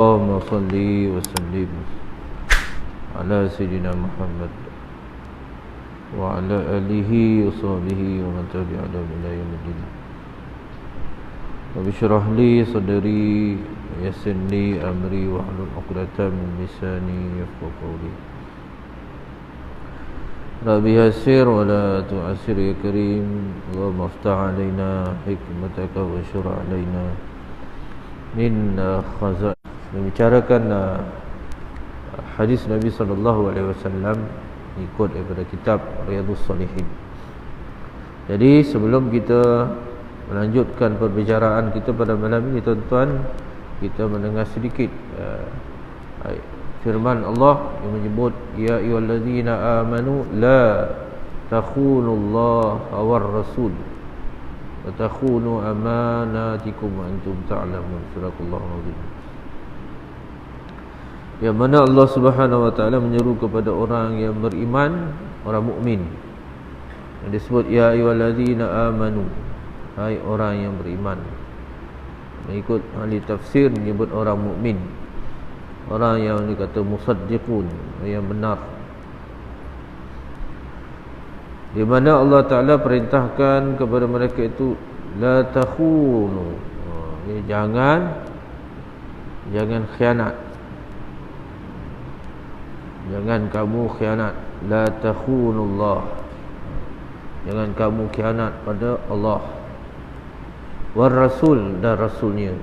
اللهم صل وسلم على سيدنا محمد وعلى آله وصحبه ومن تبعهم إلى يوم الدين. رب اشرح لي صدري ويسر لي أمري واحلل عقدة من لساني يفقهوا قولي. رب يسر ولا تعسر يا كريم. اللهم افتح علينا حكمتك وانشر علينا من خزائن. Membicarakan hadis Nabi SAW ikut daripada kitab Riyadhus Shalihin. Jadi sebelum kita melanjutkan perbicaraan kita pada malam ini, tuan-tuan, kita mendengar sedikit firman Allah yang menyebut ya ayyuhallazina amanu la takhunullaha war rasul wa takhunu amanatikum wa antum ta'lamun. Surah Al-Azim. Yang mana Allah Subhanahu wa taala menyeru kepada orang yang beriman, orang mukmin. Yang disebut ya ayyuhallazina amanu, hai orang yang beriman. Mengikut ahli tafsir menyebut orang mukmin, orang yang dikata musaddiqun, yang benar. Di mana Allah Taala perintahkan kepada mereka itu la takhunu, jangan khianat. Jangan kamu khianat. La takhunullah, jangan kamu khianat pada Allah, war rasul, dan rasulnya.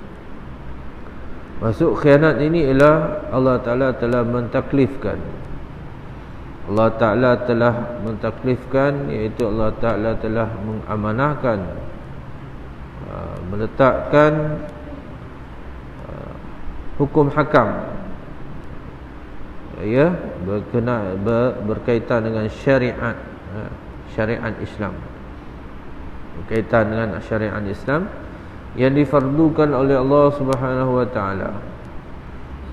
Maksud khianat ini ialah Allah Ta'ala telah mentaklifkan. Allah Ta'ala telah mentaklifkan, iaitu Allah Ta'ala telah mengamanahkan, meletakkan hukum hakam, ya, berkaitan dengan syariat Islam, berkaitan dengan syariat Islam yang difardukan oleh Allah Subhanahu wa taala,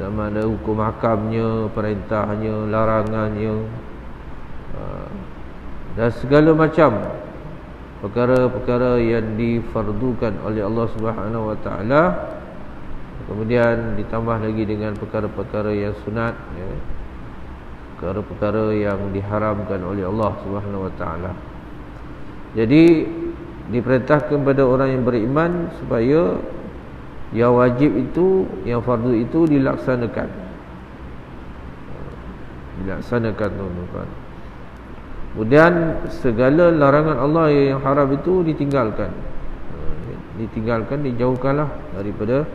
sama ada hukum hakamnya, perintahnya, larangannya, dan segala macam perkara-perkara yang difardukan oleh Allah Subhanahu wa taala. Kemudian ditambah lagi dengan perkara-perkara yang sunat, ya, perkara-perkara yang diharamkan oleh Allah Subhanahu wa taala. Jadi diperintahkan kepada orang yang beriman supaya yang wajib itu, yang fardu itu dilaksanakan. Tuan-tuan. Kemudian segala larangan Allah yang haram itu ditinggalkan. Dijauhkanlah daripada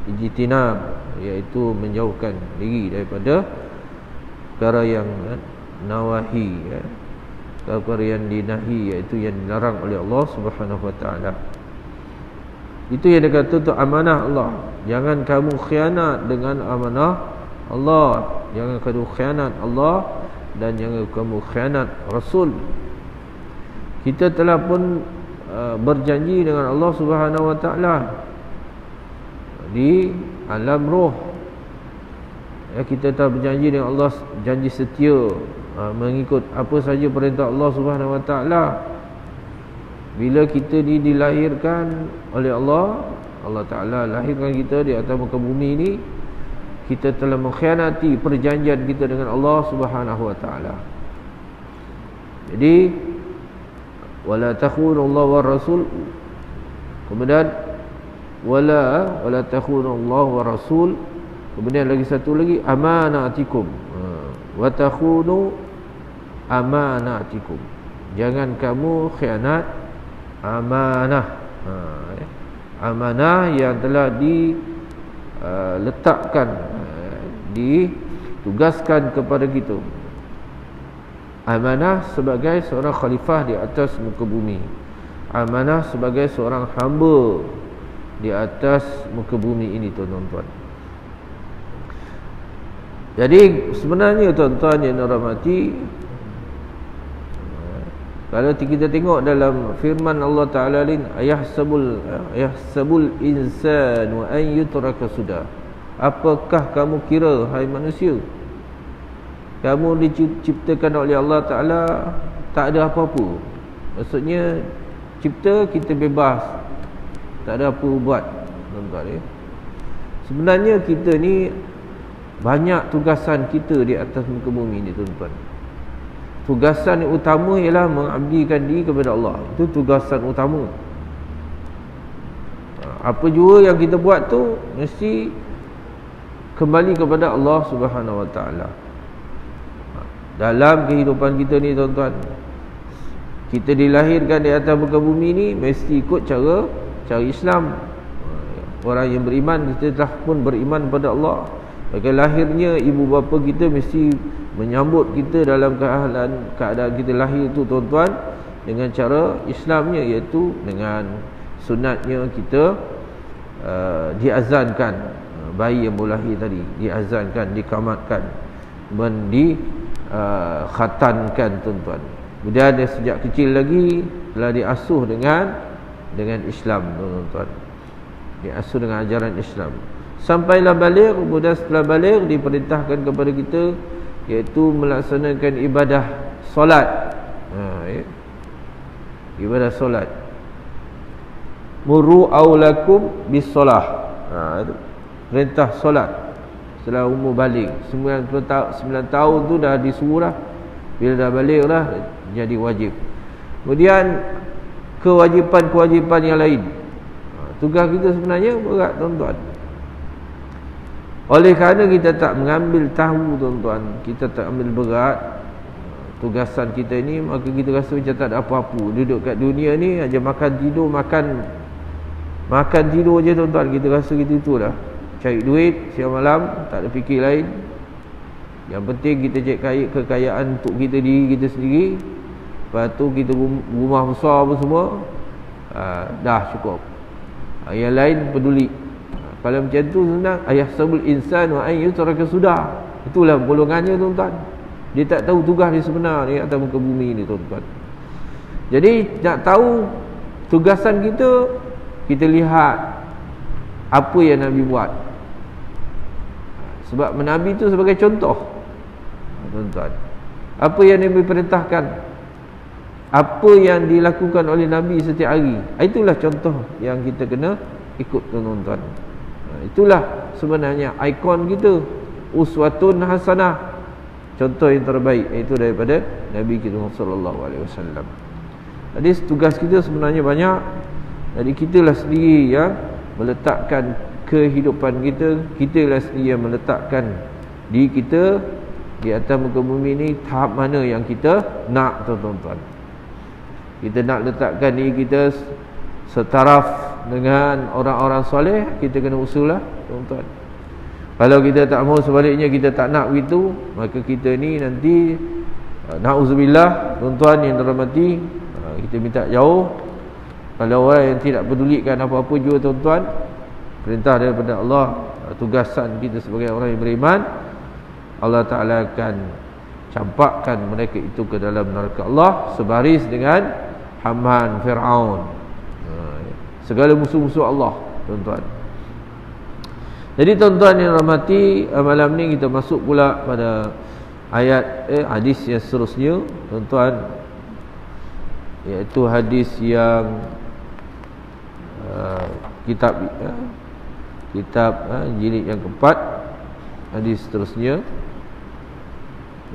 ijtinab, iaitu menjauhkan diri daripada perkara yang nawahi, ya, perkara yang dinahi, iaitu yang dilarang oleh Allah Subhanahu wa taala. Itu yang dikata tu amanah Allah. Jangan kamu khianat dengan amanah Allah, jangan kamu khianat Allah, dan jangan kamu khianat Rasul. Kita telah pun berjanji dengan Allah Subhanahu wa taala di alam roh, ya, kita telah berjanji dengan Allah, janji setia, mengikut apa saja perintah Allah Subhanahu wa taala. Bila kita dilahirkan oleh Allah Taala lahirkan kita di atas muka bumi ini, kita telah mengkhianati perjanjian kita dengan Allah Subhanahu wa taala. Jadi wala takhunullah war rasul, kemudian wala takhunullah war rasul, kemudian lagi satu lagi amanatikum, wa takhunu amanatikum, jangan kamu khianat amanah. Amanah yang telah diletakkan, ditugaskan kepada kita. Amanah sebagai seorang khalifah di atas muka bumi, amanah sebagai seorang hamba di atas muka bumi ini, tuan-tuan. Jadi sebenarnya, tuan-tuan yang dirahmati, kalau kita tengok dalam firman Allah Ta'ala lain, ayahsabul insanu an yutraka sudah. Apakah kamu kira, hai manusia, kamu diciptakan oleh Allah Ta'ala tak ada apa-apa? Maksudnya cipta kita bebas, tak ada apa buat, tuan-tuan, ya. Sebenarnya kita ni banyak tugasan kita di atas muka bumi ni tuan-tuan. Tugasan yang utama ialah mengabdikan diri kepada Allah. Itu tugasan utama. Apa jua yang kita buat tu mesti kembali kepada Allah Subhanahu Wa Taala. Dalam kehidupan kita ni tuan-tuan, kita dilahirkan di atas muka bumi ni mesti ikut cara Islam. Orang yang beriman, kita telah pun beriman pada Allah. Maka lahirnya ibu bapa kita mesti menyambut kita dalam keadaan kita lahir tu tuan-tuan dengan cara Islamnya, iaitu dengan sunatnya kita diazankan. Bayi yang baru lahir tadi diazankan, dikamatkan, khatankan tuan-tuan. Kemudian sejak kecil lagi telah diasuh dengan Islam tuan-tuan. Diasuh dengan ajaran Islam sampailah baligh. Kemudian setelah baligh diperintahkan kepada kita iaitu melaksanakan ibadah solat. Ibadah solat. Muru aulakum bis solah. Itu perintah solat setelah umur baligh. 9 tahun tu dah disuruh dah. Bila dah baligh dah jadi wajib. Kemudian kewajipan-kewajipan yang lain. Tugas kita sebenarnya berat tuan-tuan. Oleh kerana kita tak mengambil tahu tuan-tuan, kita tak ambil berat tugasan kita ni, maka kita rasa macam tak ada apa-apa. Duduk kat dunia ni aja makan tidur je tuan-tuan. Kita rasa kita itu dah cari duit siang malam, tak ada fikir lain. Yang penting kita cari kekayaan untuk kita diri kita sendiri. Lepas tu kita rumah besar apa semua, dah cukup. Yang lain peduli. Kalau macam tu senang, ayahsabul insan wa an yutraka sudah. Itulah golongannya tuan-tuan. Dia tak tahu tugas dia sebenar ni atas muka bumi ni tuan-tuan. Jadi nak tahu tugasan kita, kita lihat apa yang Nabi buat. Sebab Nabi tu sebagai contoh tuan-tuan. Apa yang Nabi perintahkan, apa yang dilakukan oleh Nabi setiap hari, itulah contoh yang kita kena ikut tuan-tuan. Itulah sebenarnya ikon kita, uswatun hasanah, contoh yang terbaik, iaitu daripada Nabi kita sallallahu alaihi wasallam. Jadi tugas kita sebenarnya banyak. Jadi kitalah sendiri yang meletakkan kehidupan kita, kitalah sendiri yang meletakkan diri kita di atas muka bumi ni tahap mana yang kita nak tuan-tuan. Kita nak letakkan diri kita setaraf dengan orang-orang soleh, kita kena usul lah tuan-tuan. Kalau kita tak mau, sebaliknya kita tak nak begitu, maka kita ni nanti na'udzubillah tuan-tuan yang dirahmati, kita minta jauh. Kalau orang yang tidak pedulikan apa-apa juga tuan-tuan, perintah daripada Allah, tugasan kita sebagai orang yang beriman, Allah Ta'ala akan campakkan mereka itu ke dalam neraka Allah sebaris dengan Haman, Fir'aun, segala musuh-musuh Allah tuan-tuan. Jadi tuan-tuan yang rahmati, malam ni kita masuk pula pada ayat hadis yang seterusnya tuan-tuan, iaitu hadis yang kitab jilid yang keempat, hadis seterusnya,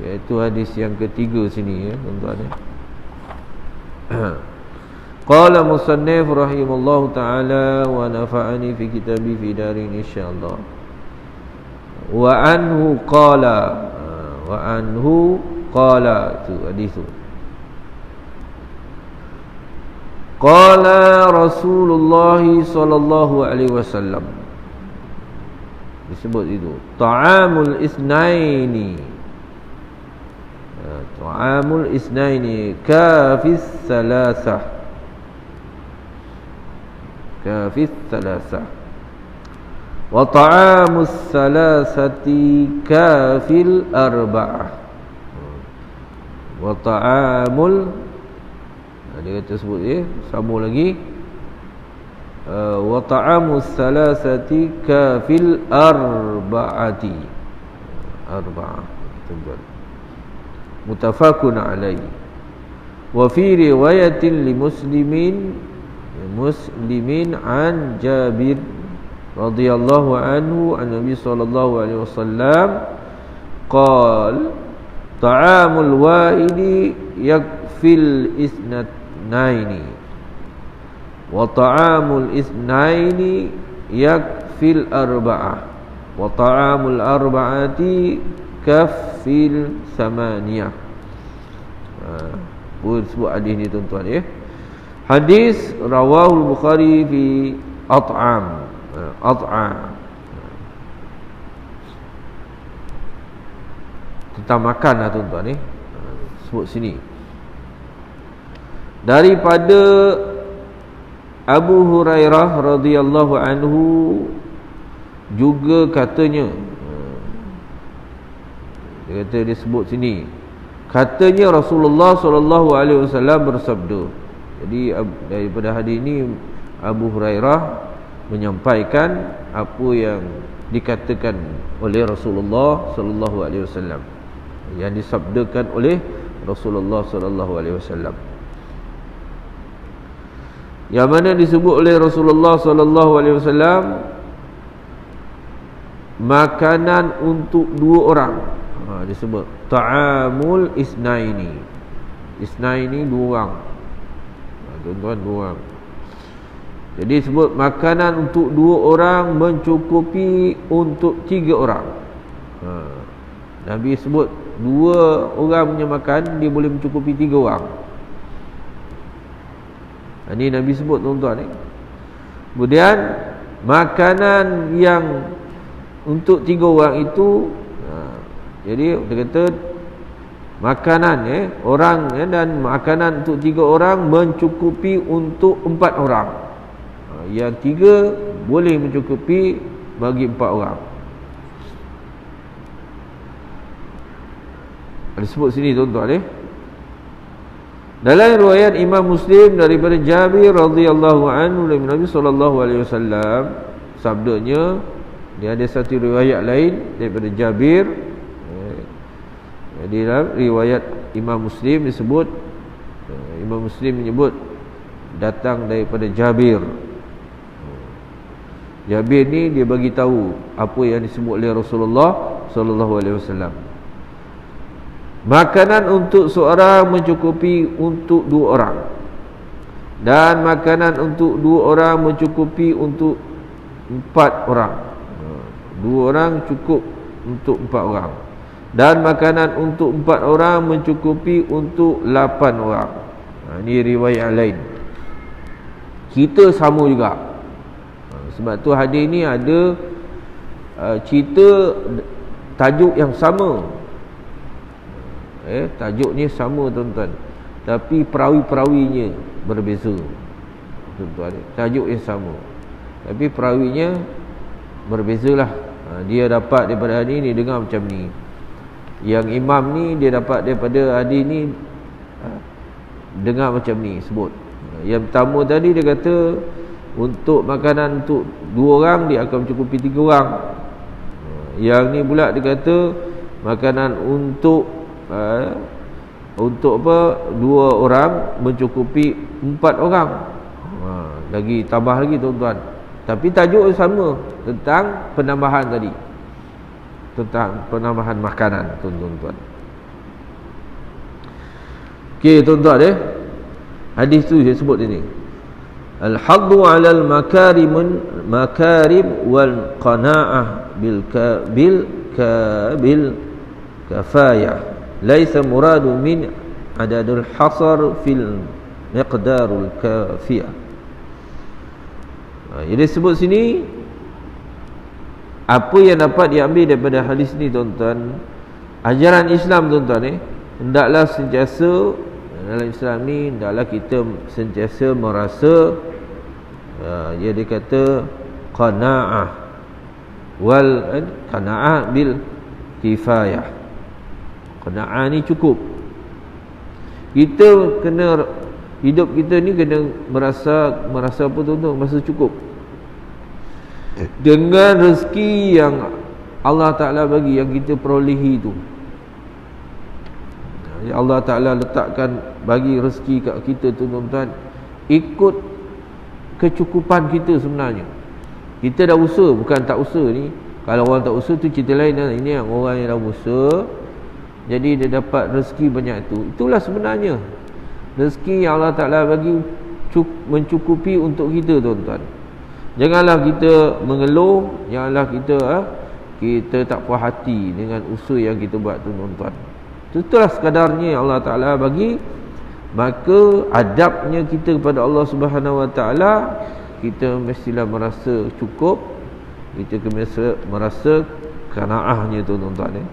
iaitu hadis yang ketiga sini tuan-tuan Qala musannif rahimallahu ta'ala wa nafa'ani fi kitabi fi darin insyaallah. Wa anhu qala tu hadis tu. Qala Rasulullah sallallahu alaihi wasallam, disebut itu ta'amul isnaini, ta'amul isnaini kafis salasah, kafis salasah, wa ta'amus salasati kafil arba'ah, wa ta'amul, dia kata sebut sambung lagi, wa ta'amus salasati kafil arba'ati, arba'ah mutafaqun alaihi. Wa fi riwayatin li muslimin an Jabir radhiyallahu anhu an Nabi sallallahu alaihi wasallam qala ta'amul wahidi yakfil isnataini wa ta'amul isnaini yakfil arba'ah wa ta'amul arba'ati kafil samaniyah. Boleh sebut hadis ni tuan-tuan ya. Hadis rawahul Bukhari fi at'am. Tentang makan lah tuan-tuan ni. Sebut sini. Daripada Abu Hurairah radhiyallahu anhu juga katanya, dia kata, dia sebut sini, katanya Rasulullah sallallahu alaihi wasallam bersabda. Jadi daripada hadis ini Abu Hurairah menyampaikan apa yang dikatakan oleh Rasulullah sallallahu alaihi wasallam, yang disabdakan oleh Rasulullah sallallahu alaihi wasallam, yang mana disebut oleh Rasulullah sallallahu alaihi wasallam makanan untuk dua orang. Disebut ta'amul isnaini. Isnaini dua orang. Tuan-tuan, dua orang. Jadi sebut makanan untuk dua orang mencukupi untuk tiga orang. Nabi sebut dua orang punya makan dia boleh mencukupi tiga orang. Ini Nabi sebut tuan-tuan ni. Kemudian makanan yang untuk tiga orang itu, jadi dia kata makanan orang dan makanan untuk tiga orang mencukupi untuk empat orang. Yang tiga boleh mencukupi bagi empat orang. Ada sebut sini tuan-tuan Dalam riwayat Imam Muslim daripada Jabir radhiyallahu anhu dari Nabi sallallahu alaihi wasallam, sabdanya, dia ada satu riwayat lain daripada Jabir. Di dalam riwayat Imam Muslim disebut, Imam Muslim menyebut datang daripada Jabir. Jabir ni dia bagi tahu apa yang disebut oleh Rasulullah sallallahu alaihi wasallam. Makanan untuk seorang mencukupi untuk dua orang, dan makanan untuk dua orang mencukupi untuk empat orang. Dua orang cukup untuk empat orang, dan makanan untuk empat orang mencukupi untuk 8 orang. Ini riwayat lain. Kita sama juga. Sebab tu hadis ni ada cerita tajuk yang sama. Tajuk ni sama tuan-tuan, tapi perawi-perawinya berbeza. Tuan-tuan, tajuk yang sama tapi perawinya berbezalah. Dia dapat daripada hadis ni dengar macam ni. Yang imam ni dia dapat daripada hadis ni dengar macam ni sebut. Yang pertama tadi dia kata untuk makanan untuk dua orang dia akan mencukupi tiga orang. Yang ni pula dia kata makanan untuk apa, dua orang mencukupi empat orang. Lagi tambah lagi tuan-tuan, tapi tajuk sama, tentang penambahan tadi, tentang penambahan makanan tuan-tuan. Okey tuan-tuan hadis tu saya sebut ini, al-haddu 'alal makarim wal qana'ah bil kafayah laisa muradu min adadul hasar fil miqdarul kafiyah. Jadi sebut sini apa yang dapat diambil daripada hadis ni tuan-tuan. Ajaran Islam tuan-tuan hendaklah sentiasa, dalam Islam ni hendaklah kita sentiasa merasa dia kata qanaah wal qanaah bil kifayah. Qanaah ni cukup. Kita kena, hidup kita ni kena merasa apa tuan-tuan? Merasa cukup dengan rezeki yang Allah Ta'ala bagi, yang kita perolehi tu. Allah Ta'ala letakkan, bagi rezeki kat kita tu tuan-tuan, ikut kecukupan kita sebenarnya. Kita dah usaha, bukan tak usaha ni. Kalau orang tak usaha tu cerita lain. Ini yang orang yang dah usaha, jadi dia dapat rezeki banyak tu. Itulah sebenarnya rezeki yang Allah Ta'ala bagi mencukupi untuk kita, tuan-tuan. Janganlah kita mengeluh, janganlah kita tak puas hati dengan usaha yang kita buat tu, tuan-tuan. Itulah sekadarnya yang Allah Ta'ala bagi. Maka adabnya kita kepada Allah Subhanahu Wa Ta'ala, kita mestilah merasa cukup, kita merasa qanaahnya tu, tuan-tuan.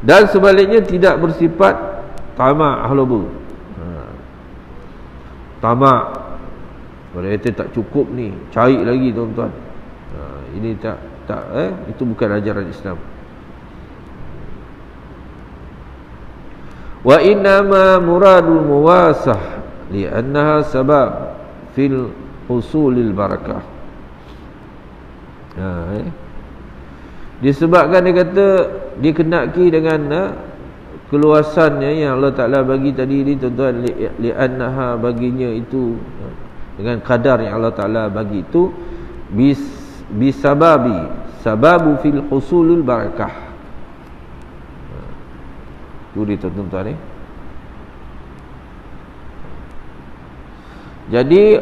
Dan sebaliknya tidak bersifat tamak, halobu. Tamak, kalau kata tak cukup ni, cari lagi, tuan-tuan. Ini itu bukan ajaran Islam. Wa innama muradul muwasah li'annaha sabab fil husulil barakah. Disebabkan dia kata dikenaki dengan keluasannya yang Allah Ta'ala bagi tadi ni, tuan-tuan, li'annaha baginya itu dengan kadar yang Allah Ta'ala bagi itu sababu fil husulil barakah. Itu dia, tuan-tuan. Jadi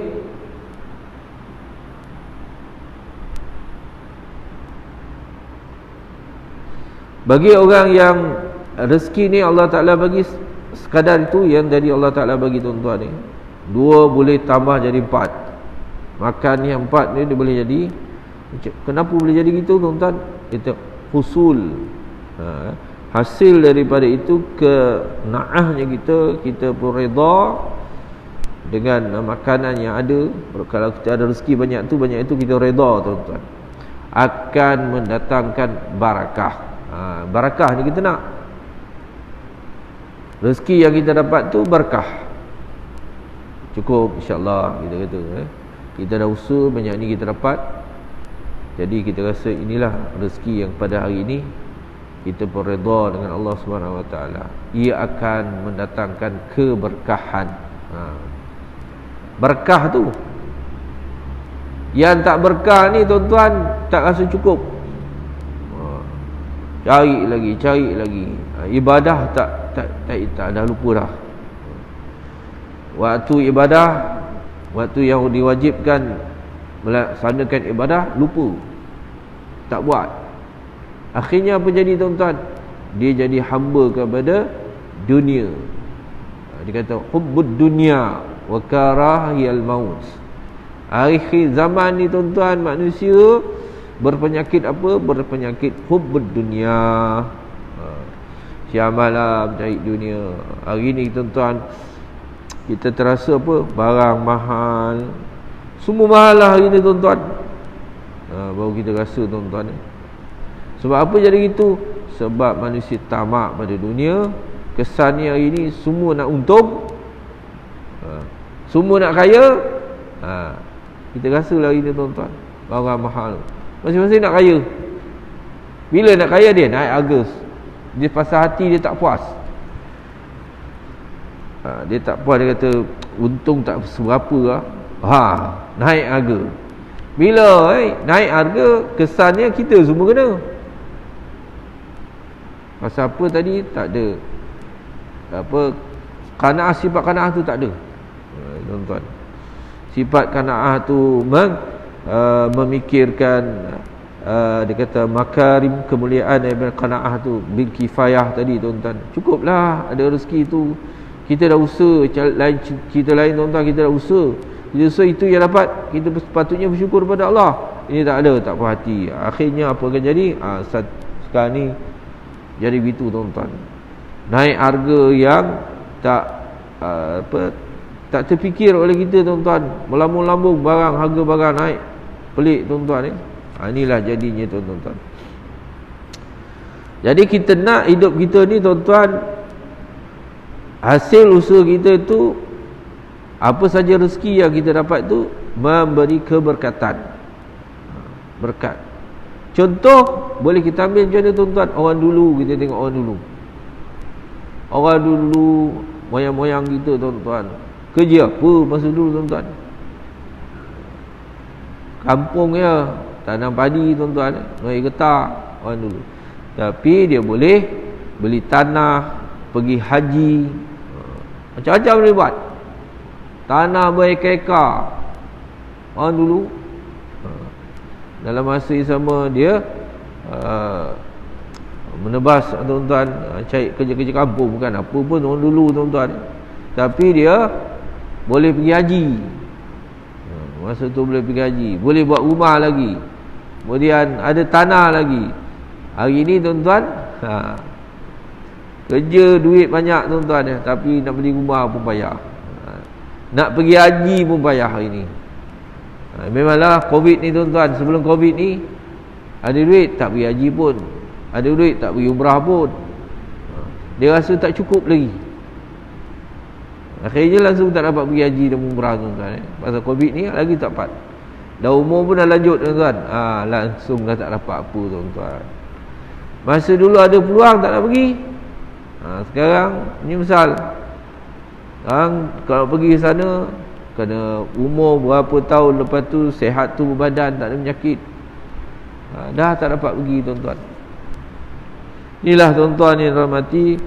bagi orang yang rezeki ni Allah Ta'ala bagi sekadar itu yang dari Allah Ta'ala bagi, tuan-tuan ni, 2 boleh tambah jadi 4. Makan yang 4 ni dia boleh jadi. Kenapa boleh jadi gitu, tuan-tuan? Itu husul, hasil daripada itu kenaahnya kita pun redha dengan makanan yang ada. Kalau kita ada rezeki banyak itu kita redha, tuan-tuan, akan mendatangkan barakah. Barakah ni kita nak. Rezeki yang kita dapat tu berkah. Cukup, insya-Allah, kita kata. Kita dah usaha banyak ni kita dapat. Jadi kita rasa inilah rezeki yang pada hari ini kita pun redha dengan Allah Subhanahu Wa Ta'ala. Ia akan mendatangkan keberkahan. Berkah tu. Yang tak berkah ni, tuan-tuan, tak rasa cukup. Cari lagi. Ibadah tak dah lupa dah. Waktu ibadah, waktu yang diwajibkan melaksanakan ibadah, lupa, tak buat. Akhirnya apa jadi, tuan-tuan? Dia jadi hamba kepada dunia. Dia kata hubbud dunya wa karahiyal maut. Akhir zaman ni, tuan-tuan, manusia berpenyakit apa? Berpenyakit hubbud dunya. Siang malam cari dunia. Hari ni, tuan-tuan, kita terasa apa? Barang mahal. Semua mahal lah hari ni, tuan-tuan. Baru kita rasa, tuan-tuan. Sebab apa jadi gitu? Sebab manusia tamak pada dunia. Kesannya hari ni semua nak untung, semua nak kaya. Kita rasa lah hari ni, tuan-tuan, barang mahal. Masing-masing nak kaya. Bila nak kaya dia? Naik harga. Dia pasal hati dia tak puas. Dia tak puas, dia kata untung tak seberapa lah. Naik harga. Bila naik harga, kesannya kita semua kena. Pasal apa tadi? Tak ada qanaah, sifat qanaah tu tak ada, tuan-tuan. Sifat qanaah tu memikirkan, dia kata makarim, kemuliaan daripada qanaah tu bil kifayah tadi, tuan-tuan. Cukuplah ada rezeki tu. Kita dah usaha, kita lain, tuan-tuan, kita dah usaha. Kita usaha itu yang dapat, kita sepatutnya bersyukur kepada Allah. Ini tak ada, tak puas hati. Akhirnya apa akan jadi? Sekarang ni jadi begitu, tuan-tuan. Naik harga yang tak terfikir oleh kita, tuan-tuan. Melambung-lambung barang, harga barang naik. Pelik, tuan-tuan. Inilah jadinya, tuan-tuan. Jadi kita nak hidup kita ni, tuan-tuan, hasil usaha kita tu, apa saja rezeki yang kita dapat tu, memberi keberkatan, berkat. Contoh boleh kita ambil macam mana, tuan-tuan? Orang dulu, kita tengok orang dulu, moyang-moyang kita, tuan-tuan, kerja apa masa dulu, tuan-tuan? kampung je, tanam padi tuan-tuan, naik getah orang dulu. Tapi dia boleh beli tanah, pergi haji, macam-macam boleh buat. Tanah berekar-ekar orang dulu. Dalam masa yang sama dia menebas tuan-tuan, cari kerja-kerja kampung, bukan apa pun orang dulu tuan-tuan. Tapi dia boleh pergi haji. Masa tu boleh pergi haji, boleh buat rumah lagi, kemudian ada tanah lagi. Hari ni tuan-tuan, kerja duit banyak tuan-tuan, tapi nak beli rumah pun payah, nak pergi haji pun payah hari ni. Memanglah Covid ni tuan-tuan, sebelum Covid ni ada duit tak pergi haji pun, ada duit tak pergi umrah pun. Dia rasa tak cukup lagi, akhirnya langsung tak dapat pergi haji dan umrah tuan-tuan. Pasal Covid ni lagi tak dapat. Dah umur pun dah lanjut tuan-tuan, langsung dah tak dapat apa tuan-tuan. Masa dulu ada peluang tak nak pergi, sekarang ni misal sekarang kalau pergi sana kena umur berapa tahun, lepas tu sihat tu berbadan, tak ada penyakit, dah tak dapat pergi tuan-tuan. Inilah tuan-tuan yang rahmati,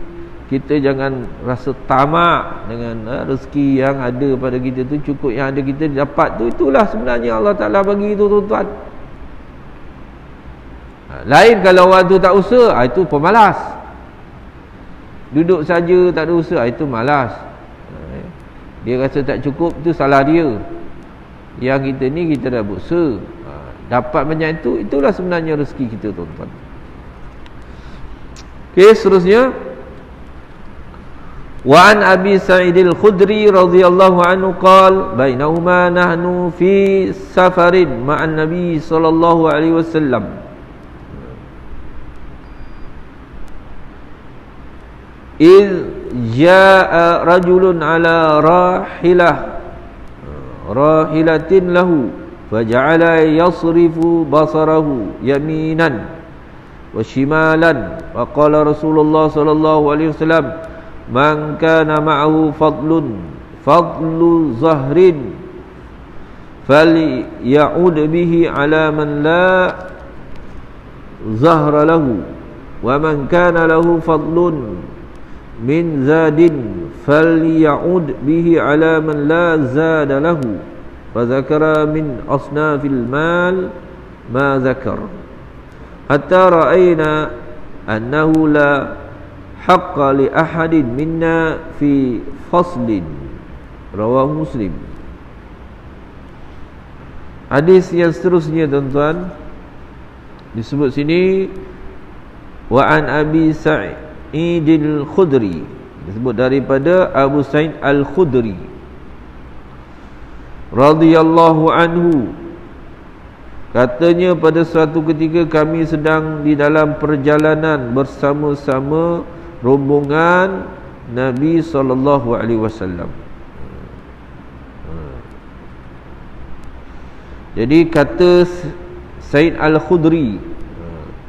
kita jangan rasa tamak dengan rezeki yang ada pada kita tu, cukup yang ada kita dapat tu, itulah sebenarnya Allah Ta'ala bagi tu tuan-tuan. Lain kalau orang tu tak usaha, itu pemalas. Duduk saja tak ada usaha, itu malas. Dia rasa tak cukup, itu salah dia. Yang kita ni kita dah berusaha, dapat banyak itu, itulah sebenarnya rezeki kita tuan-tuan. Okey, seterusnya, wa an Abi Sa'id al-Khudri radhiyallahu anhu qala bainahuma nahnu fi safarin ma'an Nabi sallallahu alaihi wasallam إذ جاء رجل على راحلة له فجعل يصرف بصره يمينا وشمالا فقال رسول الله صلى الله عليه وسلم من كان معه فضل زهر فليعود به على من لا زهر له ومن كان له فضل min zadin falya'ud bihi ala man la zada lahu fa zakara min asnafil mal ma zakar hatta ra'ayna annahu la haqqa li ahadin minna fi faslin. Rawahu Muslim. Hadis yang seterusnya tuan-tuan disebut sini wa an Abi Sa'id al-Khudri, disebut daripada Abu Sa'id al-Khudri radhiyallahu anhu, katanya pada suatu ketika kami sedang di dalam perjalanan bersama-sama rombongan Nabi sallallahu alaihi wasallam. Jadi kata Sa'id al-Khudri,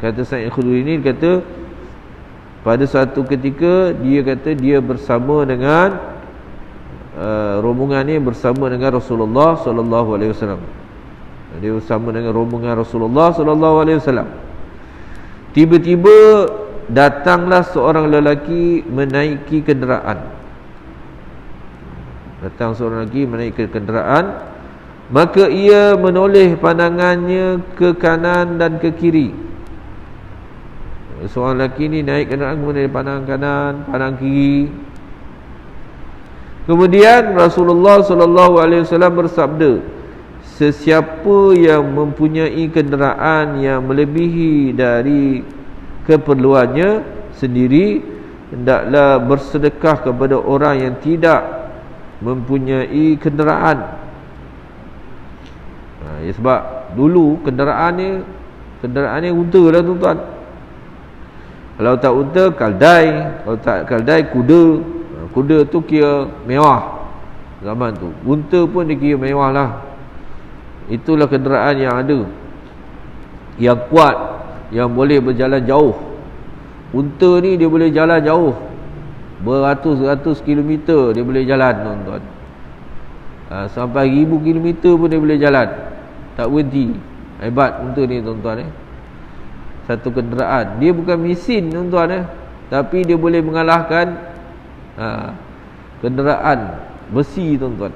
kata Sa'id al-Khudri ini kata pada suatu ketika dia kata dia bersama dengan rombongan ni bersama dengan Rasulullah sallallahu alaihi wasallam. Dia bersama dengan rombongan Rasulullah sallallahu alaihi wasallam. Tiba-tiba datanglah seorang lelaki menaiki kenderaan. Datang seorang lelaki menaiki kenderaan, maka ia menoleh pandangannya ke kanan dan ke kiri. Seorang lelaki ni naik kenderaan, kemudian dia pandang kanan, pandang kiri. Kemudian Rasulullah sallallahu alaihi wasallam bersabda, sesiapa yang mempunyai kenderaan yang melebihi dari keperluannya sendiri, hendaklah bersedekah kepada orang yang tidak mempunyai kenderaan. Ya, sebab dulu kenderaan ni unta lah tuan-tuan. Kalau tak unta, kaldai. Kalau tak kaldai, kuda. Kuda tu kira mewah zaman tu. Unta pun dia kira mewah lah. Itulah kenderaan yang ada, yang kuat, yang boleh berjalan jauh. Unta ni dia boleh jalan jauh, beratus-ratus kilometer dia boleh jalan tuan-tuan. Sampai 1000 kilometer pun dia boleh jalan. tak berhenti. Hebat unta ni tuan-tuan Satu kenderaan. Dia bukan mesin tuan-tuan tapi dia boleh mengalahkan kenderaan besi tuan-tuan.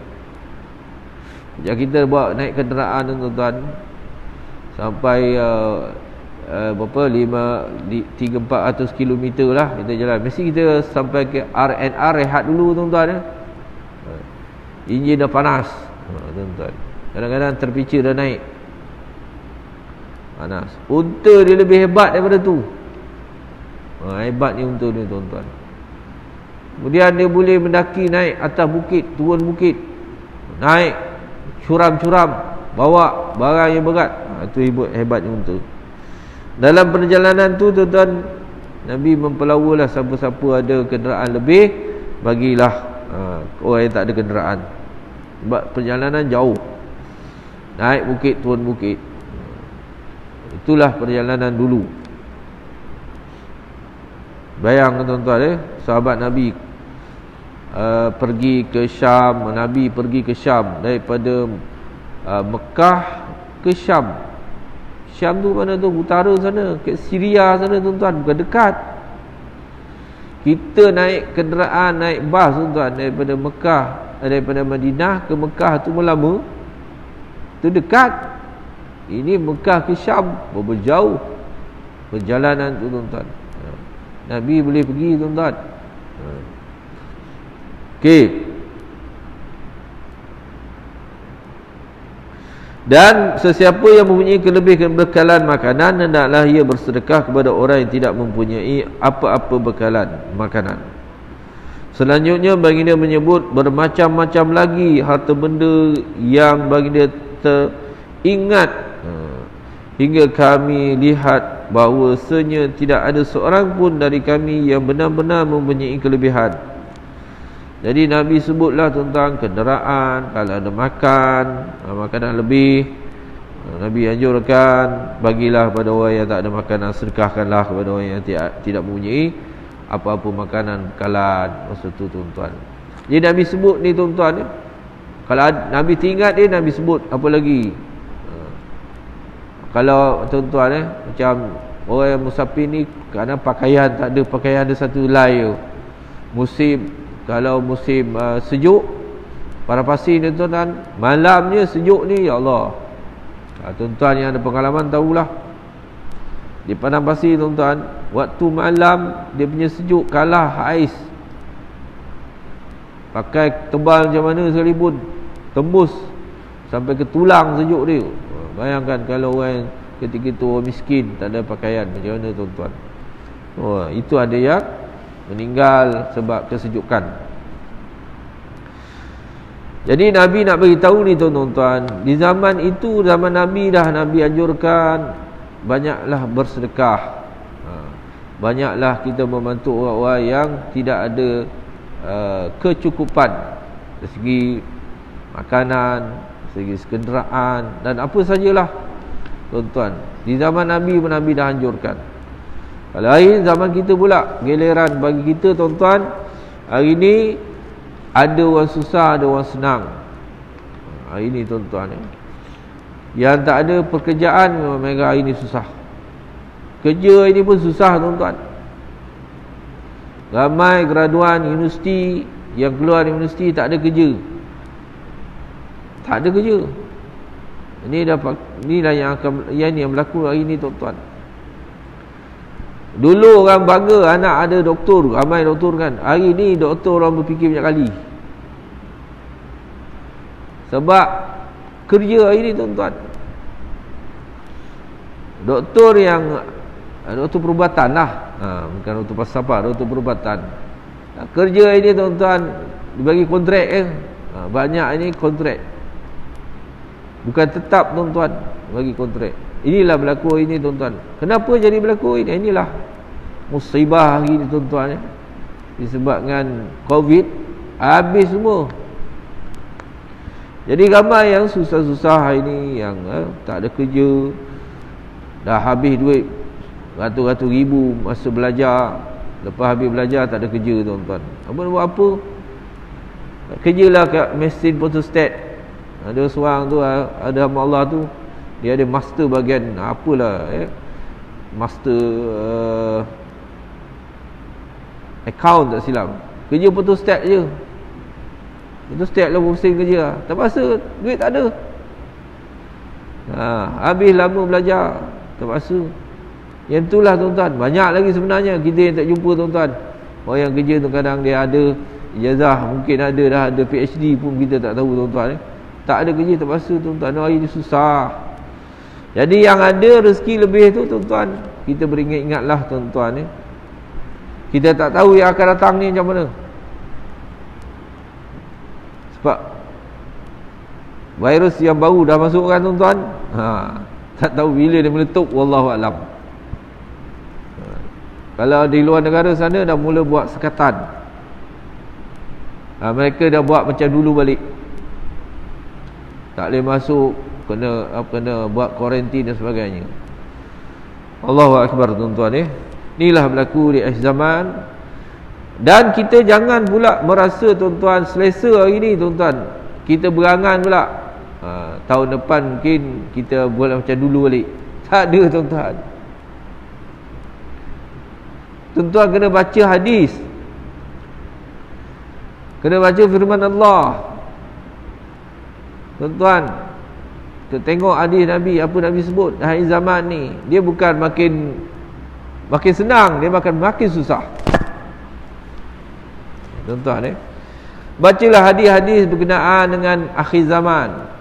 Sekejap kita bawa naik kenderaan tuan-tuan sampai berapa 300-400 km lah kita jalan. Mesti kita sampai ke R&R, rehat dulu tuan-tuan enjin dah panas tuan-tuan. Kadang-kadang terpicu dah naik panas. Unta dia lebih hebat daripada tu. Hebat ni unta ni tuan-tuan. Kemudian dia boleh mendaki, naik atas bukit, turun bukit, naik curam-curam, bawa barang yang berat. Itu hebatnya unta. Dalam perjalanan tu tuan-tuan, Nabi mempelawalah siapa-siapa ada kenderaan lebih, bagilah orang yang tak ada kenderaan. Sebab perjalanan jauh, naik bukit, turun bukit. Itulah perjalanan dulu. Bayang tuan-tuan sahabat Nabi pergi ke Syam. Nabi pergi ke Syam daripada Mekah ke Syam. Syam tu mana tu? Utara sana, ke Syria sana tuan-tuan, bukan dekat. Kita naik kenderaan, naik bas tuan-tuan, daripada Mekah, daripada Madinah ke Mekah tu lama. Tu dekat. Ini Mekah ke Syam, berapa jauh perjalanan tu tuan-tuan. Nabi boleh pergi tuan-tuan. Okey. Dan sesiapa yang mempunyai kelebihan bekalan makanan, hendaklah ia bersedekah kepada orang yang tidak mempunyai apa-apa bekalan makanan. Selanjutnya baginda menyebut bermacam-macam lagi harta benda yang baginda teringat hingga kami lihat bahawasanya tidak ada seorang pun dari kami yang benar-benar mempunyai kelebihan. Jadi Nabi sebutlah tentang kenderaan, kalau ada makan, makanan lebih, Nabi anjurkan bagilah kepada orang yang tak ada makanan, sedekahkanlah kepada orang yang tidak mempunyai apa-apa makanan bekalan. Masa tu tuan-tuan. Jadi Nabi sebut ni tuan-tuan kalau Nabi teringat dia, Nabi sebut apa lagi. Kalau tuan-tuan macam orang yang musafir ni, kerana pakaian tak ada, pakaian ada satu helai je. Kalau musim sejuk, para pasir ni tuan-tuan, malamnya sejuk ni, ya Allah. Tuan-tuan yang ada pengalaman tahulah. Di padang pasir tuan-tuan, waktu malam dia punya sejuk kalah ais. Pakai tebal macam mana sekalipun, tembus sampai ke tulang sejuk dia. Bayangkan kalau orang ketika itu orang miskin, tak ada pakaian, macam mana tuan-tuan. Itu ada yang meninggal sebab kesejukan. Jadi Nabi nak bagi tahu ni tuan-tuan, di zaman itu, zaman Nabi dah Nabi anjurkan banyaklah bersedekah. Banyaklah kita membantu orang-orang yang tidak ada kecukupan dari segi makanan, segi kenderaan dan apa sajalah tuan-tuan. Di zaman Nabi pun Nabi dah anjurkan. Kalau hari zaman kita pula, giliran bagi kita tuan-tuan, hari ni ada orang susah, ada orang senang. Hari ni tuan-tuan yang tak ada pekerjaan, memang mereka hari ni susah. Kerja ini pun susah tuan-tuan. Ramai graduan universiti yang keluar dari universiti tak ada kerja. Tak ada kerja. Inilah yang berlaku hari ni tuan-tuan. Dulu orang bangga anak ada doktor, ramai doktor kan. Hari ni doktor orang berfikir banyak kali. Sebab kerja hari ni tuan-tuan. Doktor yang doktor perubatan lah, bukan doktor falsafah, doktor perubatan. Kerja hari ni tuan-tuan dibagi kontrak banyak ini kontrak. Bukan tetap tuan-tuan, bagi kontrak. Inilah berlaku hari ni tuan-tuan. Kenapa jadi berlaku ini? Inilah musibah hari ni tuan-tuan disebabkan COVID, habis semua. Jadi ramai yang susah-susah hari ni, yang tak ada kerja, dah habis duit ratus-ratus ribu masa belajar, lepas habis belajar tak ada kerja tuan-tuan. Apa buat apa? Kerjalah kat mesin photostat. Ada seorang tu, ada hamba Allah tu, Dia ada master bahagian apalah, master account tak silap. Kerja photostat je. Photostat lah pusing kerja. Terpaksa duit tak ada. Habis lama belajar, terpaksa. Yang itulah tuan-tuan, banyak lagi sebenarnya kita yang tak jumpa tuan-tuan. Orang yang kerja tu kadang dia ada ijazah, mungkin dah ada PhD pun kita tak tahu tuan-tuan. Tak ada kerja, terpaksa tuan-tuan. Hari ni susah. Jadi yang ada rezeki lebih tu tuan-tuan, kita beringat-ingatlah tuan-tuan. Kita tak tahu yang akan datang ni macam mana. Sebab virus yang baru dah masuk kan tuan-tuan. Tak tahu bila dia meletup, wallahu alam. Kalau di luar negara sana dah mula buat sekatan. Mereka dah buat macam dulu balik. Tak boleh masuk, kena buat kuarantin dan sebagainya. Allahu akbar tuan-tuan. Inilah berlaku di akhir zaman. Dan kita jangan pula merasa tuan-tuan selesa hari ni tuan-tuan. Kita berangan pula. Tahun depan mungkin kita buat macam dulu balik. Tak ada tuan-tuan. Tuan-tuan kena baca hadis. Kena baca firman Allah. Tuan-tuan, kita tengok hadis Nabi, apa Nabi sebut hari zaman ni, dia bukan makin senang, dia makin susah. Tuan-tuan, bacalah hadis-hadis berkenaan dengan akhir zaman.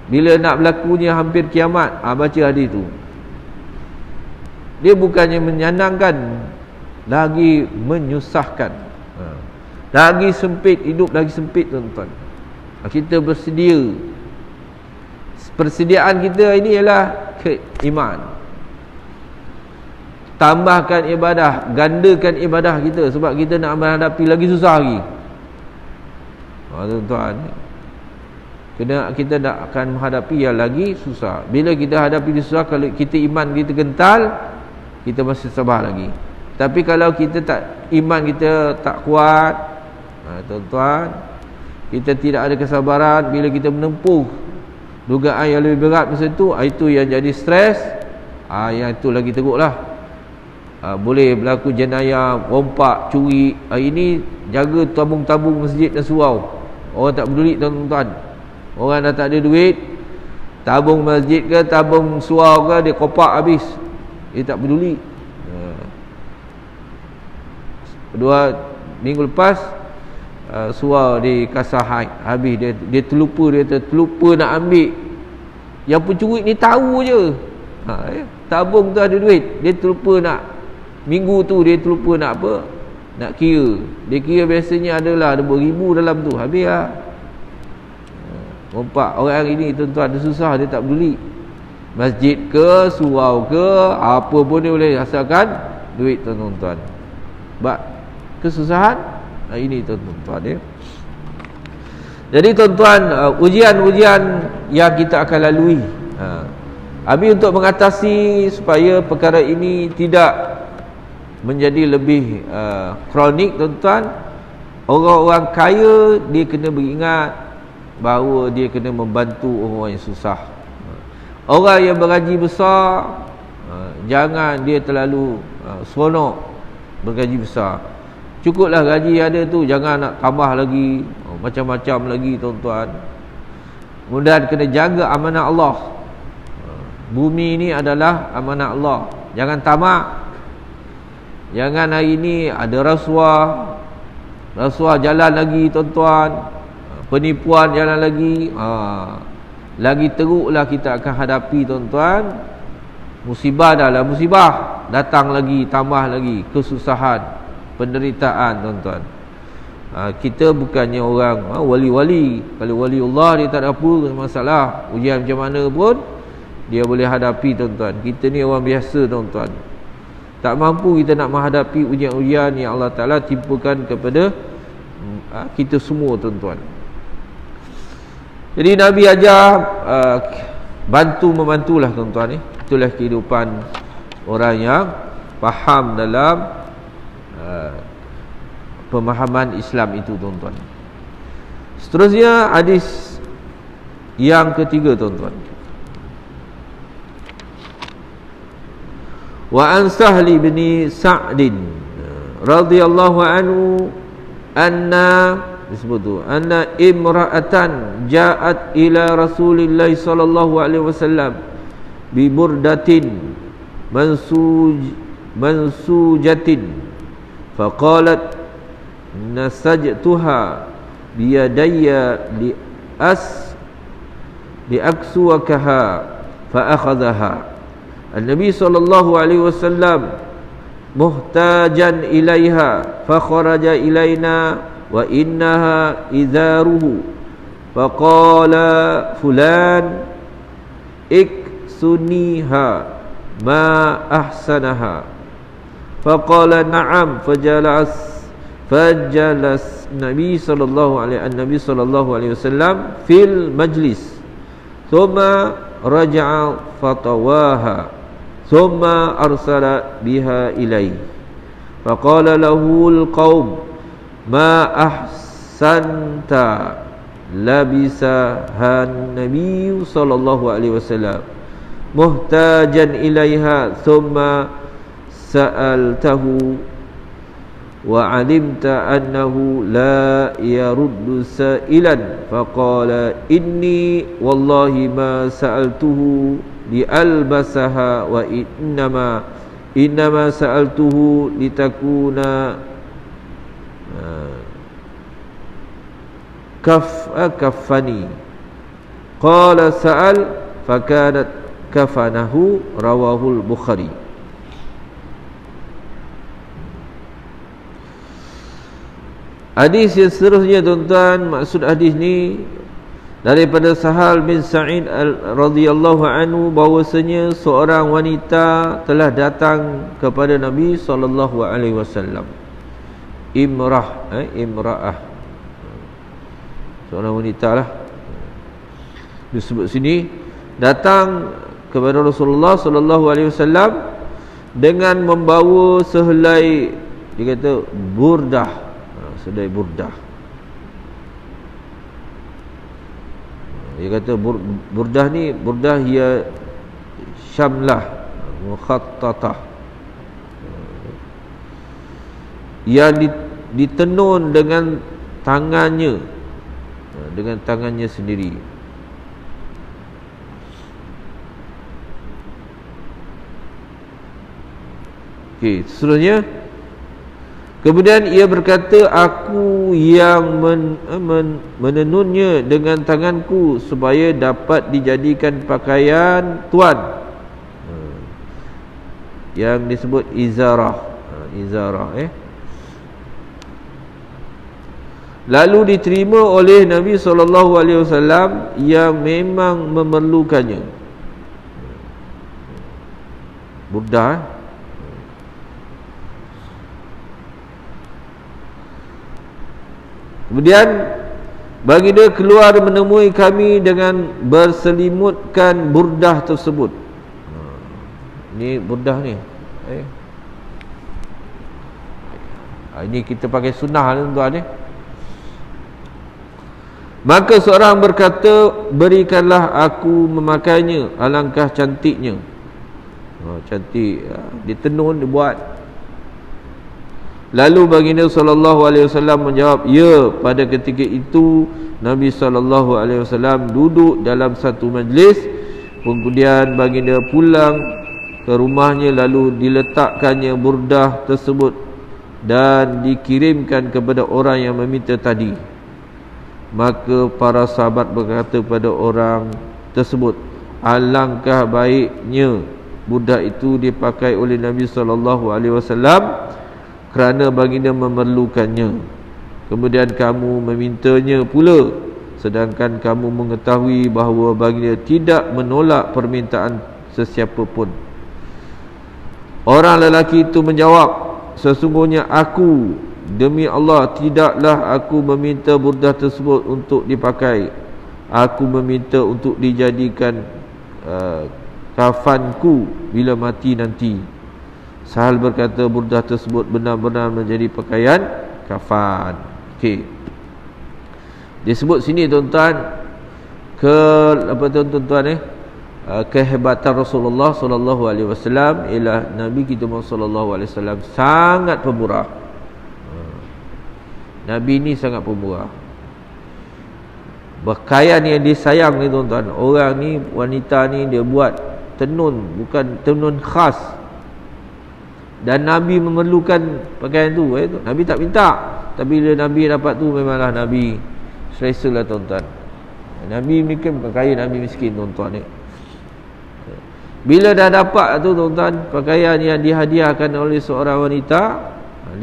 Bila nak berlakunya hampir kiamat, baca hadis tu. Dia bukannya menyenangkan, lagi menyusahkan. Lagi sempit, hidup lagi sempit tuan-tuan. Kita bersedia. Persediaan kita ini ialah iman. Tambahkan ibadah, gandakan ibadah kita, sebab kita nak menghadapi lagi susah lagi. Tuan-tuan, kita nak akan menghadapi yang lagi susah. Bila kita hadapi susah, kalau kita iman kita kental, kita masih sabar lagi. Tapi kalau kita tak, iman kita tak kuat, tuan-tuan, kita tidak ada kesabaran. Bila kita menempuh dugaan yang lebih berat masa itu yang jadi stres. Yang itu lagi teruklah. Boleh berlaku jenayah, rompak, curi. Ini jaga tabung-tabung masjid dan surau. Orang tak peduli tuan-tuan. Orang dah tak ada duit, tabung masjid ke, tabung surau ke, dia kopak habis. Dia tak peduli. 2 minggu lepas, surau di Kasahai habis. Dia terlupa nak ambil. Yang pencuri ni tahu je, tabung tu ada duit, dia terlupa nak, minggu tu dia terlupa nak apa, nak kira. Dia kira biasanya adalah ada beribu dalam tu, habis lah. Rompak orang ini tuan-tuan, dia susah, dia tak peduli. Masjid ke, surau ke, apa pun dia boleh, asalkan duit tuan-tuan. Sebab kesusahan ini tuan-tuan. Jadi tuan-tuan, ujian-ujian yang kita akan lalui, habis untuk mengatasi supaya perkara ini tidak menjadi lebih kronik tuan-tuan, orang-orang kaya dia kena beringat bahawa dia kena membantu orang yang susah. Orang yang bergaji besar, jangan dia terlalu seronok bergaji besar. Cukuplah gaji ada tu, jangan nak tambah lagi, macam-macam lagi tuan-tuan. Kemudian kena jaga amanah Allah. Bumi ni adalah amanah Allah. Jangan tamak. Jangan hari ni ada rasuah jalan lagi tuan-tuan, penipuan jalan lagi. Lagi teruklah kita akan hadapi tuan-tuan. Musibah dah musibah, datang lagi, tambah lagi kesusahan, penderitaan tuan-tuan. Kita bukannya orang wali-wali. Kalau wali Allah, dia tak ada apa masalah. Ujian macam mana pun dia boleh hadapi tuan-tuan. Kita ni orang biasa tuan-tuan, tak mampu kita nak menghadapi ujian-ujian yang Allah Ta'ala timpakan kepada kita semua tuan-tuan. Jadi Nabi ajar bantu-membantulah tuan-tuan. Itulah kehidupan orang yang faham dalam pemahaman Islam itu tuan-tuan. Seterusnya hadis Yang ketiga tuan-tuan, wa an Sahli bin Sa'din radhiyallahu anhu anna disebut tu anna imra'atan ja'at ila Rasulillah sallallahu alaihi wasallam bi burdatin mansujatin faqalat nasajtuha biyadayya liaksuwakaha fa akhadhaha An-Nabi sallallahu alaihi wasallam muhtajan ilaiha fa kharaja ilaina wa innaha idharuhu fa qala fulan iksuniha ma ahsanaha fa qala na'am fajalas Nabi sallallahu alaihi wasallam fil majlis thumma raja'a fatawaha ثم أرسل بها إليه فقال له القوم ما أحسنت لبسها النبي صلى الله عليه وسلم محتاجا إليها ثم سألته وعلمت أنه لا يرد سائلا فقال إني والله ما سألته lialbasaha wa innama sa'altuhu litakuna kafani qala sa'al fakanat kafanahu rawahul Bukhari. Hadis yang seterusnya tuan-tuan, maksud hadis ni daripada Sahal bin Sa'id radhiyallahu anhu bahwasanya seorang wanita telah datang kepada Nabi sallallahu alaihi wasallam. Imra'ah. Seorang wanita lah. Disebut sini datang kepada Rasulullah sallallahu alaihi wasallam dengan membawa sehelai, dia kata burdah. Sehelai burdah. Dia kata burdah ni, burdah ia syamlah mukhattatah, yang ditenun dengan tangannya, sendiri. Okey, seterusnya kemudian ia berkata, aku yang menenunnya dengan tanganku supaya dapat dijadikan pakaian tuan, yang disebut izarah. Lalu diterima oleh Nabi SAW yang memang memerlukannya. Burdah. Kemudian baginda keluar menemui kami dengan berselimutkan burdah tersebut. Ni burdah ni. Ini kita pakai sunnah tuan-tuan ni. Maka seorang berkata, berikanlah aku memakainya, alangkah cantiknya. Cantik, ditenun, dibuat. Lalu baginda sallallahu alaihi wasallam menjawab, ya. Pada ketika itu Nabi sallallahu alaihi wasallam duduk dalam satu majlis. Kemudian baginda pulang ke rumahnya, lalu diletakkannya burdah tersebut dan dikirimkan kepada orang yang meminta tadi. Maka para sahabat berkata kepada orang tersebut, alangkah baiknya burdah itu dipakai oleh Nabi sallallahu alaihi wasallam kerana baginda memerlukannya. Kemudian kamu memintanya pula, sedangkan kamu mengetahui bahawa baginda tidak menolak permintaan sesiapa pun. Orang lelaki itu menjawab, sesungguhnya aku, demi Allah, tidaklah aku meminta burdah tersebut untuk dipakai. Aku meminta untuk dijadikan kafanku bila mati nanti. Sahal berkata, burdah tersebut benar-benar menjadi pakaian kafan. Okey. Disebut sini tuan-tuan, apa tuan-tuan kehebatan Rasulullah sallallahu alaihi wasallam ialah Nabi kita Muhammad sallallahu alaihi wasallam sangat pemurah. Nabi ni sangat pemurah. Pakaian yang disayang ni tuan-tuan, orang ni, wanita ni dia buat tenun, bukan tenun khas, dan Nabi memerlukan pakaian tu. Nabi tak minta, tapi bila Nabi dapat tu memanglah Nabi selesa lah tuan-tuan. Nabi miskin bukan kaya, Nabi miskin tuan-tuan ni. Bila dah dapat tu tuan-tuan, pakaian yang dihadiahkan oleh seorang wanita,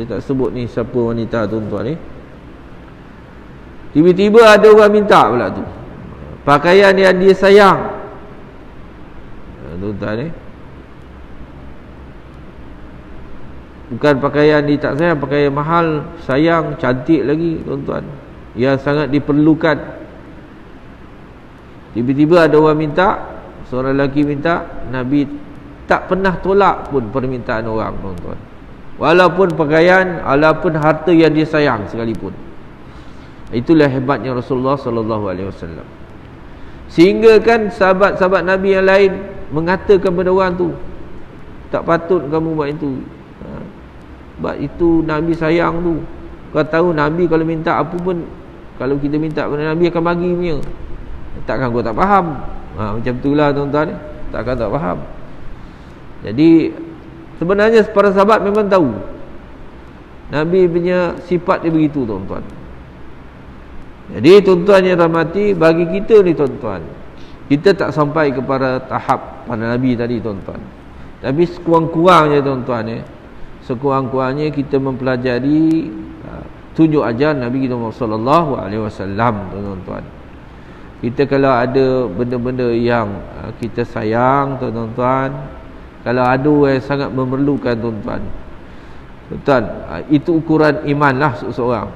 dia tak sebut ni siapa wanita tuan-tuan ni, tiba-tiba ada orang minta pula tu pakaian yang dia sayang tuan-tuan ni. Bukan pakaian dia tak sayang, pakaian mahal, sayang, cantik lagi tuan-tuan, yang sangat diperlukan. Tiba-tiba ada orang minta, seorang lelaki minta, Nabi tak pernah tolak pun permintaan orang tuan-tuan, walaupun pakaian, walaupun harta yang dia sayang sekalipun. Itulah hebatnya Rasulullah sallallahu alaihi wasallam. Sehingga kan sahabat-sahabat Nabi yang lain mengatakan kepada orang tu, tak patut kamu buat itu. Sebab itu Nabi sayang tu. Kau tahu Nabi kalau minta apa pun, kalau kita minta kepada Nabi akan bagi punya. Takkan kau tak faham? Macam itulah tuan-tuan, takkan tak faham. Jadi sebenarnya para sahabat memang tahu Nabi punya sifat dia begitu tuan-tuan. Jadi tuan-tuan yang rahmati, bagi kita ni tuan-tuan, kita tak sampai kepada tahap pada Nabi tadi tuan-tuan, tapi sekurang-kurangnya tuan-tuan sekurang-kurangnya kita mempelajari tunjuk ajaran Nabi kita Muhammad sallallahu alaihi wasallam tuan-tuan. Kita kalau ada benda-benda yang kita sayang tuan-tuan, kalau ada yang sangat memerlukan tuan-tuan, itu ukuran iman lah seseorang.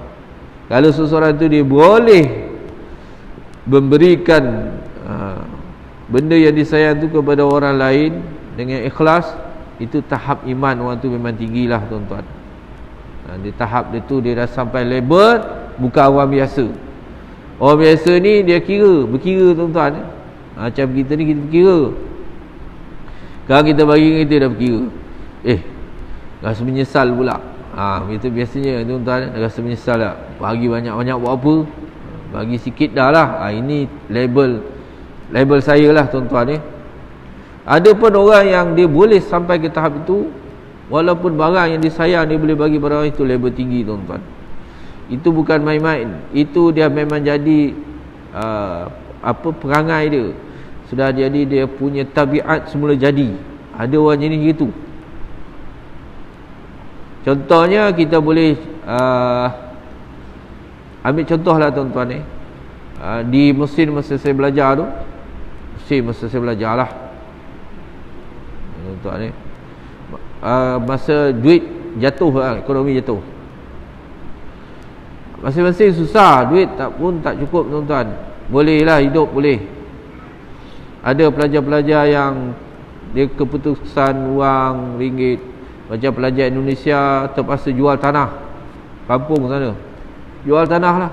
Kalau seseorang tu dia boleh memberikan benda yang disayang tu kepada orang lain dengan ikhlas, itu tahap iman orang tu memang tinggilah tuan-tuan. Di tahap dia tu dia dah sampai level bukan orang biasa. Orang biasa ni dia berkira tuan-tuan. Macam kita ni kita berkira. Kalau kita bagi kita dah berkira, rasa menyesal pula. Itu biasanya tuan-tuan, rasa menyesal tak? Bagi banyak-banyak buat apa? Bagi sikit dah lah. Ini label saya lah tuan-tuan. Ada pun orang yang dia boleh sampai ke tahap itu, walaupun barang yang disayang dia boleh bagi pada orang itu, label tinggi tuan-tuan. Itu bukan main-main. Itu dia memang jadi perangai dia. Sudah jadi dia punya tabiat semula jadi. Ada orang jenis gitu. Contohnya kita boleh ambil contoh lah tuan-tuan di Mesir masa saya belajar tu, masa saya belajar lah tuan-tuan masa duit jatuh ekonomi jatuh, masing-masing susah, duit tak cukup tuan-tuan. Boleh lah hidup, boleh. Ada pelajar-pelajar yang dia keputusan wang ringgit, macam pelajar Indonesia terpaksa jual tanah kampung sana, jual tanah lah.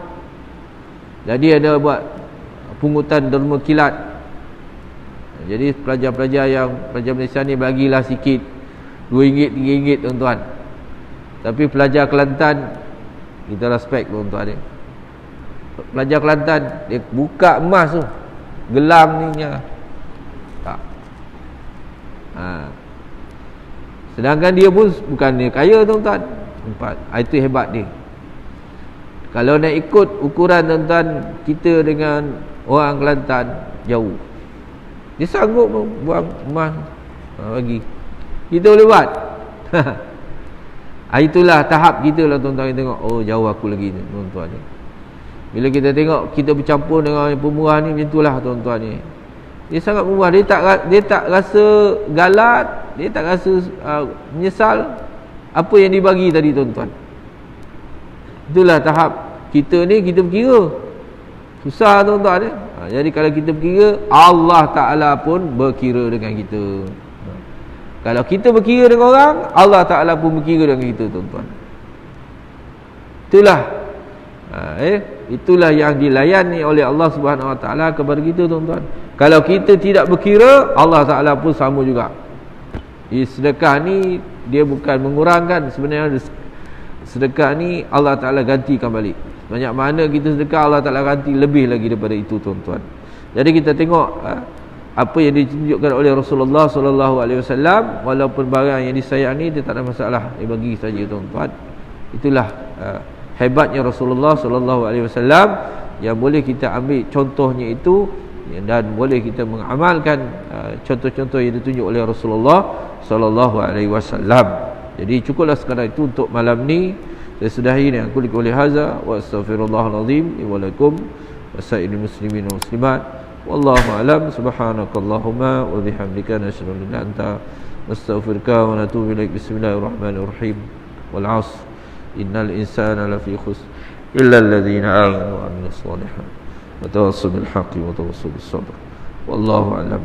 Jadi ada buat pungutan derma kilat. Jadi pelajar-pelajar yang pelajar Malaysia ni bagilah sikit, RM2, RM3 tuan-tuan. Tapi pelajar Kelantan kita respect tuan-tuan ni. Pelajar Kelantan dia buka emas tu, gelam ni tak. Sedangkan dia pun bukan dia kaya tuan-tuan. Itu hebat dia. Kalau nak ikut ukuran tuan-tuan, kita dengan orang Kelantan jauh. Dia sanggup buang emas bagi. Kita boleh buat. Itulah tahap kita lah tuan-tuan. Kita tengok, oh jauh aku lagi ni tuan-tuan ni. Bila kita tengok kita bercampur dengan pemurah ni, macam itulah tuan-tuan ni. Dia sangat pemurah. Dia tak rasa galat, dia tak rasa menyesal apa yang dibagi tadi tuan-tuan. Itulah tahap kita ni. Kita berkira susah tuan-tuan ni. Jadi kalau kita berkira, Allah Ta'ala pun berkira dengan kita. Kalau kita berkira dengan orang, Allah Ta'ala pun berkira dengan kita tuan-tuan. Itulah Itulah yang dilayani oleh Allah Subhanahu Wa Taala kepada kita, tuan-tuan. Kalau kita tidak berkira, Allah Taala pun sama juga. Sedekah ni dia bukan mengurangkan, sebenarnya sedekah ni Allah Taala gantikan balik. Banyak mana kita sedekah, Allah Taala ganti lebih lagi daripada itu, tuan-tuan. Jadi kita tengok apa yang ditunjukkan oleh Rasulullah sallallahu alaihi wasallam, walaupun barang yang disayang ni dia tak ada masalah, dia bagi saja, tuan-tuan. Itulah hebatnya Rasulullah sallallahu alaihi wasallam yang boleh kita ambil contohnya itu, dan boleh kita mengamalkan contoh-contoh yang ditunjuk oleh Rasulullah sallallahu alaihi wasallam. Jadi cukuplah sekadar itu untuk malam ni. Saya sudahi dengan kulik oleh haza wa astaghfirullahal azim wa lakum wa sa'iril muslimin wa muslimat. Wallahu a'lam. Subhanakallahumma wa bihamdika nasyhadu an la ilaha illa anta nastaghfiruka wa natubu ilaik. Bismillahirrahmanirrahim. Wal 'asr innal insana lafi khusr illa alladhina amanu wa 'amilus shalihat wa tawassaw bil haqqi wa tawassaw bis sabr. Wallahu a'lam.